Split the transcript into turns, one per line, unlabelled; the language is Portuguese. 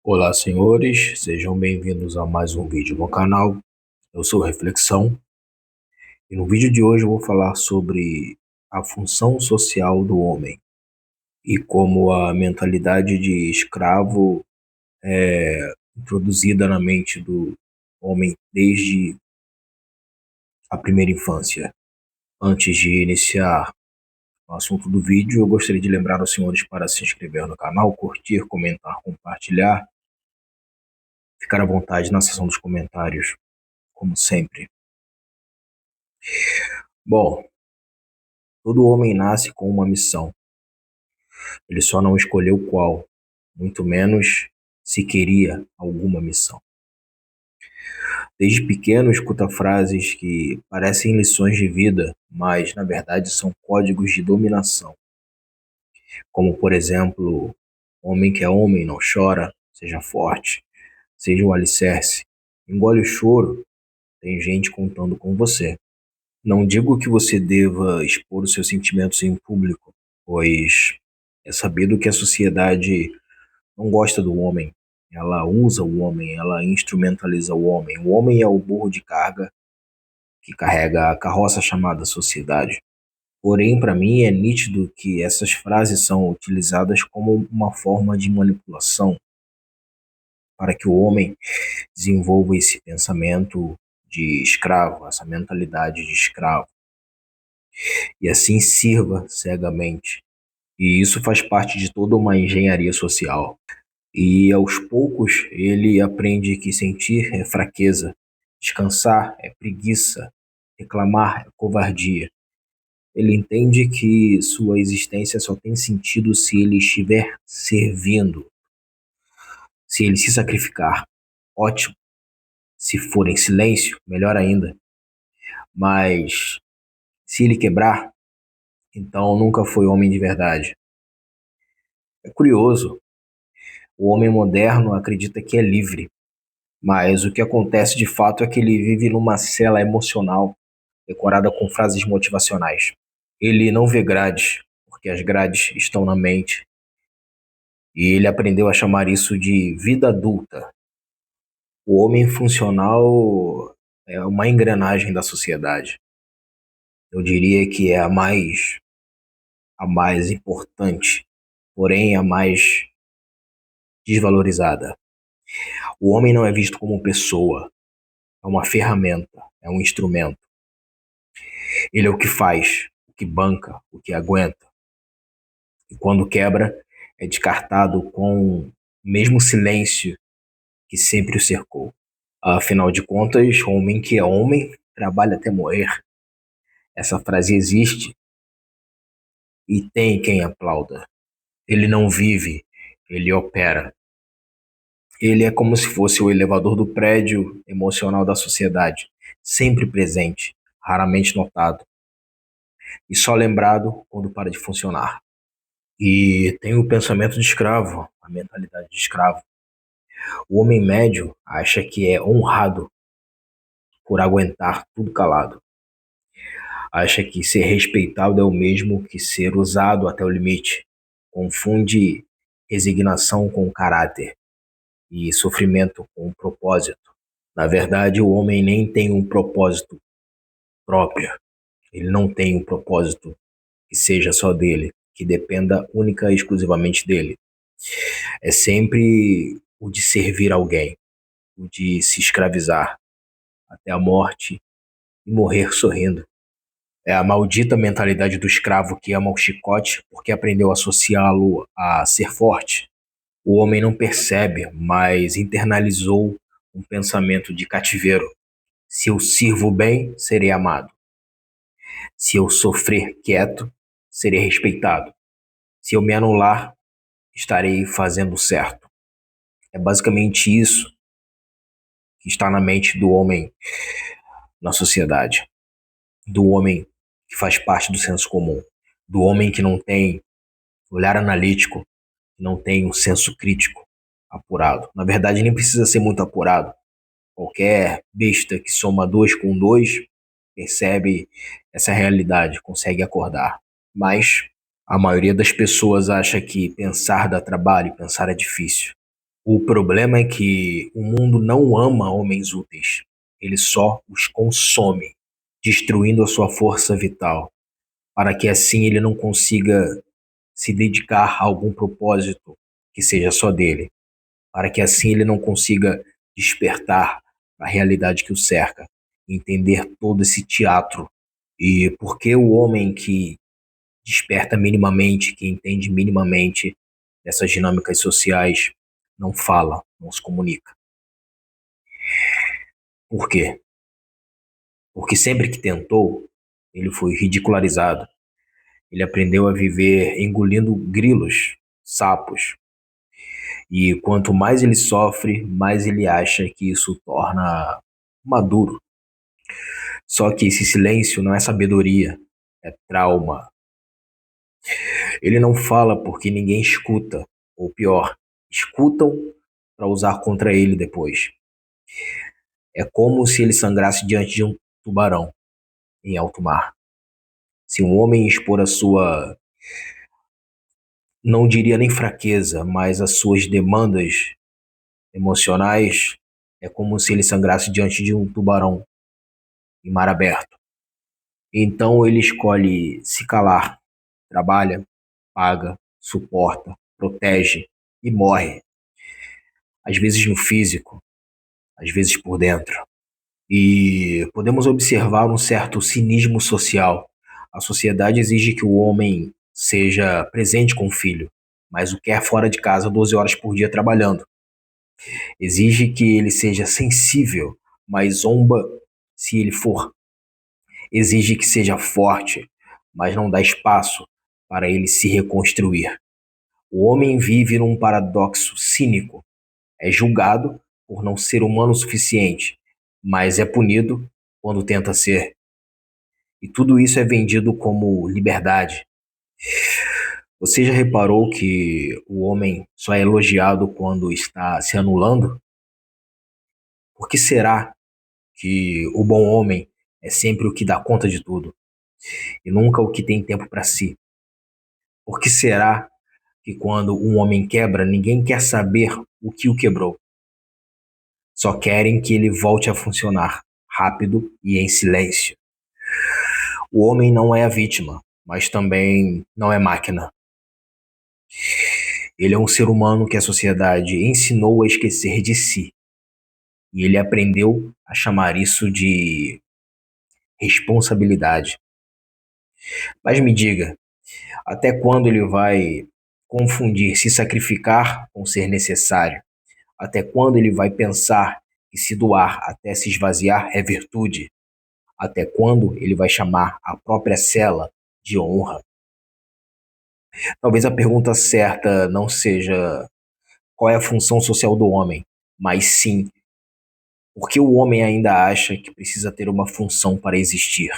Olá, senhores, sejam bem-vindos a mais um vídeo no canal. Eu sou Reflexão e no vídeo de hoje eu vou falar sobre a função social do homem e como a mentalidade de escravo é introduzida na mente do homem desde a primeira infância. Antes de iniciar o assunto do vídeo, eu gostaria de lembrar aos senhores para se inscrever no canal, curtir, comentar, compartilhar, ficar à vontade na seção dos comentários, como sempre. Bom, todo homem nasce com uma missão. Ele só não escolheu qual, muito menos se queria alguma missão. Desde pequeno escuta frases que parecem lições de vida, mas na verdade são códigos de dominação. Como por exemplo, homem que é homem não chora, seja forte, seja um alicerce. Engole o choro, tem gente contando com você. Não digo que você deva expor os seus sentimentos em público, pois é sabido que a sociedade não gosta do homem. Ela usa o homem, ela instrumentaliza o homem. O homem é o burro de carga que carrega a carroça chamada sociedade. Porém, para mim, é nítido que essas frases são utilizadas como uma forma de manipulação para que o homem desenvolva esse pensamento de escravo, essa mentalidade de escravo, e assim sirva cegamente. E isso faz parte de toda uma engenharia social. E aos poucos ele aprende que sentir é fraqueza, descansar é preguiça, reclamar é covardia. Ele entende que sua existência só tem sentido se ele estiver servindo, se ele se sacrificar. Ótimo. Se for em silêncio, melhor ainda. Mas se ele quebrar, então nunca foi homem de verdade. É curioso. O homem moderno acredita que é livre, mas o que acontece de fato é que ele vive numa cela emocional decorada com frases motivacionais. Ele não vê grades, porque as grades estão na mente, e ele aprendeu a chamar isso de vida adulta. O homem funcional é uma engrenagem da sociedade. Eu diria que é a mais importante, porém a mais desvalorizada. O homem não é visto como pessoa, é uma ferramenta, é um instrumento. Ele é o que faz, o que banca, o que aguenta. E quando quebra, é descartado com o mesmo silêncio que sempre o cercou. Afinal de contas, homem que é homem trabalha até morrer. Essa frase existe e tem quem aplauda. Ele não vive, ele opera. Ele é como se fosse o elevador do prédio emocional da sociedade, sempre presente, raramente notado, e só lembrado quando para de funcionar. E tem o pensamento de escravo, a mentalidade de escravo. O homem médio acha que é honrado por aguentar tudo calado. Acha que ser respeitado é o mesmo que ser usado até o limite. Confunde resignação com caráter e sofrimento com propósito. Na verdade, o homem nem tem um propósito próprio. Ele não tem um propósito que seja só dele, que dependa única e exclusivamente dele. É sempre o de servir alguém, o de se escravizar até a morte e morrer sorrindo. É a maldita mentalidade do escravo que ama o chicote porque aprendeu a associá-lo a ser forte. O homem não percebe, mas internalizou um pensamento de cativeiro. Se eu sirvo bem, serei amado. Se eu sofrer quieto, serei respeitado. Se eu me anular, estarei fazendo certo. É basicamente isso que está na mente do homem na sociedade, do homem que faz parte do senso comum, do homem que não tem olhar analítico, que não tem um senso crítico apurado. Na verdade, nem precisa ser muito apurado. Qualquer besta que soma dois com dois percebe essa realidade, consegue acordar. Mas a maioria das pessoas acha que pensar dá trabalho, pensar é difícil. O problema é que o mundo não ama homens úteis. Ele só os consome, destruindo a sua força vital, para que assim ele não consiga se dedicar a algum propósito que seja só dele, para que assim ele não consiga despertar a realidade que o cerca, entender todo esse teatro. E porque o homem que desperta minimamente, que entende minimamente dessas dinâmicas sociais, não fala, não se comunica. Por quê? Porque sempre que tentou, ele foi ridicularizado. Ele aprendeu a viver engolindo grilos, sapos. E quanto mais ele sofre, mais ele acha que isso torna maduro. Só que esse silêncio não é sabedoria, é trauma. Ele não fala porque ninguém escuta, ou pior, escutam para usar contra ele depois. É como se ele sangrasse diante de um tubarão em alto mar. Se um homem expor a sua, não diria nem fraqueza, mas as suas demandas emocionais, é como se ele sangrasse diante de um tubarão em mar aberto. Então ele escolhe se calar, trabalha, paga, suporta, protege e morre, às vezes no físico, às vezes por dentro. E podemos observar um certo cinismo social. A sociedade exige que o homem seja presente com o filho, mas o quer fora de casa 12 horas por dia trabalhando. Exige que ele seja sensível, mas zomba se ele for. Exige que seja forte, mas não dá espaço para ele se reconstruir. O homem vive num paradoxo cínico. É julgado por não ser humano o suficiente, mas é punido quando tenta ser. E tudo isso é vendido como liberdade. Você já reparou que o homem só é elogiado quando está se anulando? Por que será que o bom homem é sempre o que dá conta de tudo e nunca o que tem tempo para si? Por que será que quando um homem quebra, ninguém quer saber o que o quebrou? Só querem que ele volte a funcionar rápido e em silêncio. O homem não é a vítima, mas também não é máquina. Ele é um ser humano que a sociedade ensinou a esquecer de si. E ele aprendeu a chamar isso de responsabilidade. Mas me diga, até quando ele vai confundir se sacrificar com ser necessário? Até quando ele vai pensar que se doar até se esvaziar é virtude? Até quando ele vai chamar a própria cela de honra? Talvez a pergunta certa não seja qual é a função social do homem, mas sim por que o homem ainda acha que precisa ter uma função para existir.